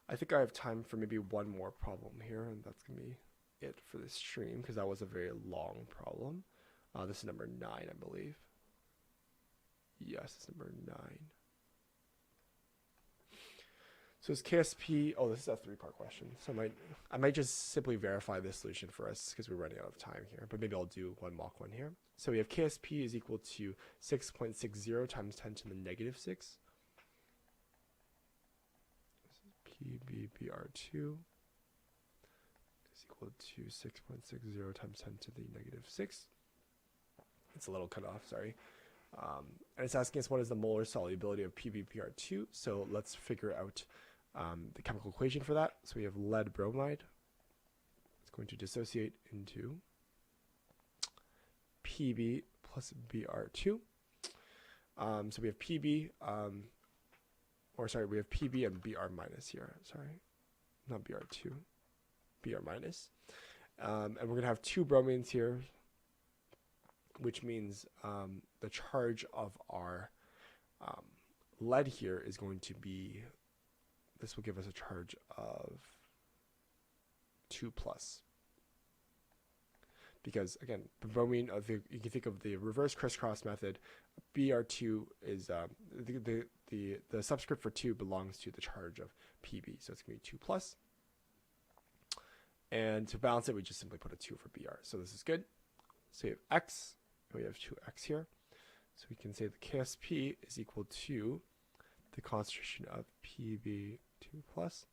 I think I have time for maybe one more problem here, and that's going to be it for this stream, because that was a very long problem. This is number 9, I believe. Yes, it's number 9. So it's Ksp. Oh, this is a 3-part question. So I might just simply verify this solution for us because we're running out of time here. But maybe I'll do one mock one here. So we have Ksp is equal to 6.60 times 10 to the negative 6. PbBr2 is equal to 6.60 times 10 to the negative 6. It's a little cut off, sorry. And it's asking us what is the molar solubility of PbBr2. So let's figure out the chemical equation for that. So we have lead bromide. It's going to dissociate into Pb plus Br2. So we have Pb, we have Pb and Br minus here. Sorry, not Br2, Br minus. And we're going to have 2 bromines here, which means the charge of our lead here is going to be, this will give us a charge of 2+. Because again, the bromine, you can think of the reverse crisscross method. Br2 is the subscript for 2 belongs to the charge of Pb, so it's going to be 2+. And to balance it, we just simply put a 2 for Br. So this is good. So we have x, and we have 2x here. So we can say the Ksp is equal to the concentration of Pb2 plus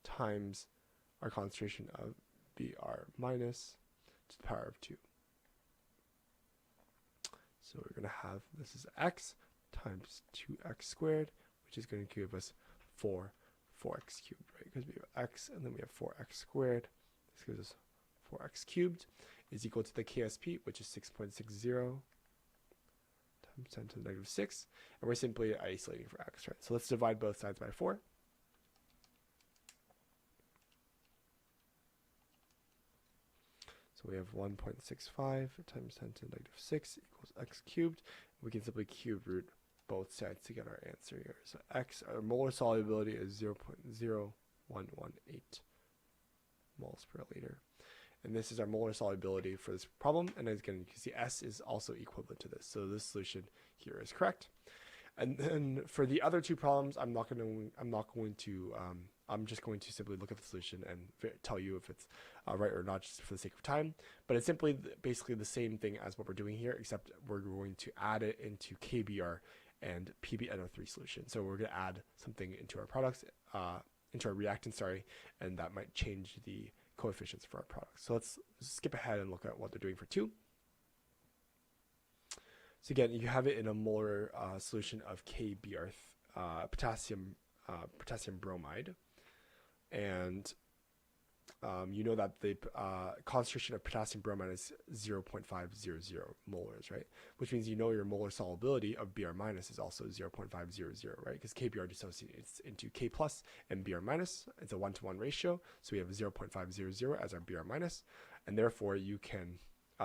times our concentration of Br minus to the power of 2. So we're going to have, this is x times 2x squared, which is going to give us 4x cubed, right? Because we have x and then we have 4x squared. This gives us 4x cubed is equal to the Ksp, which is 6.60 times 10 to the negative 6. And we're simply isolating for x, right? So let's divide both sides by 4. So we have 1.65 times 10 to the negative 6 equals x cubed. We can simply cube root both sides to get our answer here. So x, our molar solubility is 0.0118 moles per liter. And this is our molar solubility for this problem. And again, you can see S is also equivalent to this. So this solution here is correct. And then for the other 2 problems, I'm just going to simply look at the solution and tell you if it's right or not, just for the sake of time. But it's simply basically the same thing as what we're doing here, except we're going to add it into KBr and PbNO3 solution. So we're going to add something into our products, into our reactant, and that might change the coefficients for our products. So let's skip ahead and look at what they're doing for 2. So again, you have it in a molar solution of KBr, potassium bromide, and you know that the concentration of potassium bromide is 0.500 molars, right? Which means you know your molar solubility of Br minus is also 0.500, right? Because KBr dissociates into K plus and Br minus. It's a 1-to-1 ratio, so we have 0.500 as our Br minus, and therefore you can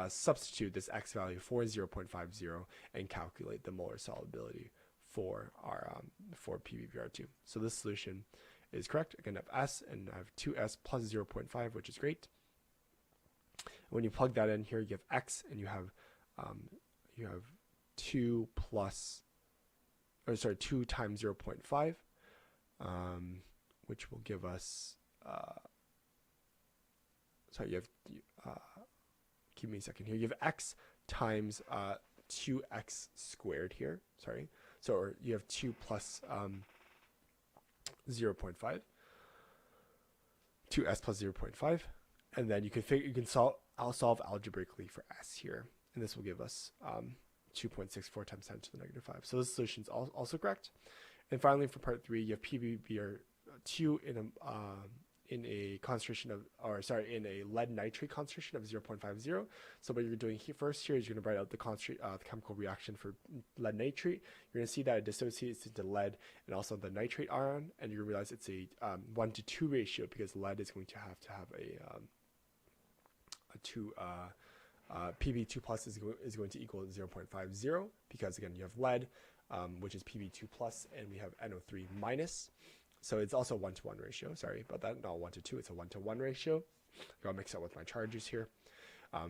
substitute this x value for 0.50 and calculate the molar solubility for our for PbBr2. So this solution is correct. Again, I have S and I have 2S plus 0.5, which is great. When you plug that in here, you have X and you have 2 times 0.5, which will give us give me a second here. You have x times 2x squared here. So you have 2 plus 0.5, 2s plus 0.5, and then you can solve algebraically for s here, and this will give us 2.64 times 10 to the negative 5. So this solution is also correct. And finally, for part 3, you have PbBr2 in a concentration of, in a lead nitrate concentration of 0.50. So what you're doing here first is you're going to write out the chemical reaction for lead nitrate. You're going to see that it dissociates into lead and also the nitrate ion, and you're going to realize it's a 1-to-2 ratio because lead is going to have Pb2 plus is going to equal 0.50 because again you have lead, which is Pb2 plus, and we have NO3 minus. So it's also 1-to-1 ratio. Sorry about that. Not 1-to-2. It's a 1-to-1 ratio. I'll mix it with my charges here.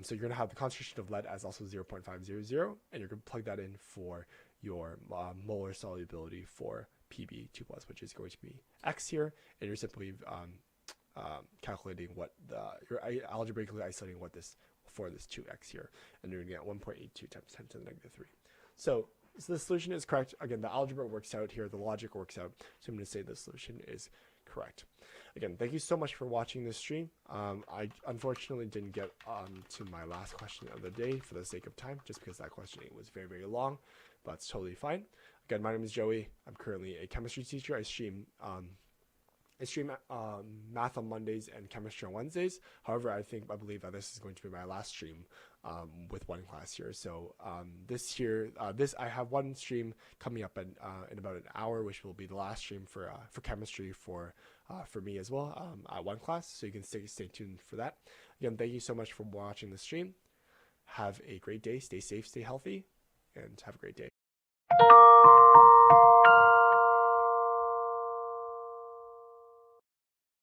So you're going to have the concentration of lead as also 0.500, and you're going to plug that in for your molar solubility for Pb2+, which is going to be X here, and you're simply calculating what you're algebraically isolating what this for this 2x here, and you're going to get 1.82 times 10 to the negative 3. So the solution is correct. Again, the algebra works out here, the logic works out, so I'm going to say the solution is correct. Again, thank you so much for watching this stream. I unfortunately didn't get to my last question of the day for the sake of time, just because that question was very, very long, but it's totally fine. Again, my name is Joey. I'm currently a chemistry teacher. I stream math on Mondays and chemistry on Wednesdays. However, I believe that this is going to be my last stream with OneClass here. So I have one stream coming up in about an hour, which will be the last stream for chemistry for me as well at OneClass. So you can stay tuned for that. Again, thank you so much for watching the stream. Have a great day. Stay safe, stay healthy, and have a great day.